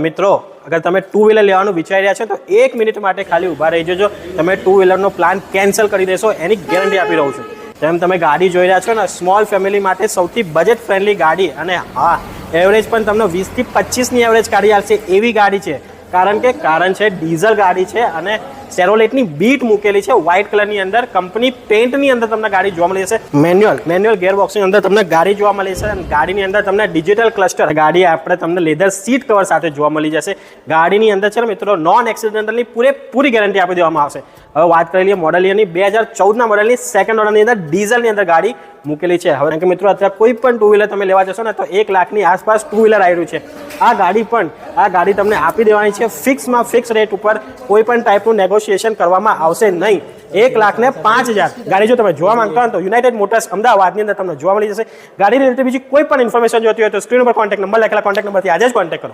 મિત્રો અગર તમે ટુ વ્હીલર લેવાનું વિચારી રહ્યા છો તો 1 મિનિટ માટે ખાલી ઊભા રહી જજો. તમે ટુ વ્હીલરનો પ્લાન કેન્સલ કરી દેશો એની ગેરંટી આપી રહ્યો છું. જેમ તમે ગાડી જોઈ રહ્યા છો ને, સ્મોલ ફેમિલી માટે સૌથી બજેટ ફ્રેન્ડલી ગાડી, અને હા, એવરેજ પણ તમને 20 થી 25ની એવરેજ કાઢી આવશે એવી ગાડી છે. કારણ છે ડીઝલ ગાડી છે અને સેરોલેટની બીટ મૂકેલી છે વ્હાઇટ કલરની અંદર. કંપની પેન્ટની અંદર તમને ગાડી જોવા મળી જશે. મેન્યુઅલ ગેરબોક્સની અંદર તમને ગાડી જોવા મળી છે અને ગાડીની અંદર તમને ડિજિટલ ક્લસ્ટર ગાડી આપણે તમને લેધર સીટ કવર સાથે જોવા મળી જશે. ગાડીની અંદર છે ને મિત્રો, નોન એક્સિડેન્ટલની પૂરી ગેરંટી આપી દેવામાં આવશે. હવે વાત કરી લઈએ મોડલ યરની 2014ના મોડલની સેકન્ડ ઓનરની અંદર ડિઝલની અંદર ગાડી મૂકેલી છે. હવે કે મિત્રો, અત્યારે કોઈ પણ ટુ વ્હીલર તમે લેવા જશો ને તો 1 લાખની આસપાસ ટુ વ્હીલર આવી રહ્યું છે. આ ગાડી તમને આપી દેવાની છે ફિક્સમાં ફિક્સ રેટ ઉપર. કોઈ પણ ટાઈપનું નેગોશિએશન કરવામાં આવશે નહીં. 1,05,000 ગાડી જો તમે જોવા માંગતા હોય તો યુનાઇટેડ મોટર્સ અમદાવાદની અંદર તમને જોવા મળી જશે. ગાડી રિલેટેડ બીજી કોઈ પણ ઇન્ફોર્મેશન જોતી હોય તો સ્ક્રીન ઉપર કોન્ટેક્ટ નંબર લખેલા કોન્ટેક્ટ નંબરથી આજે જ કોન્ટેક્ટ કરો.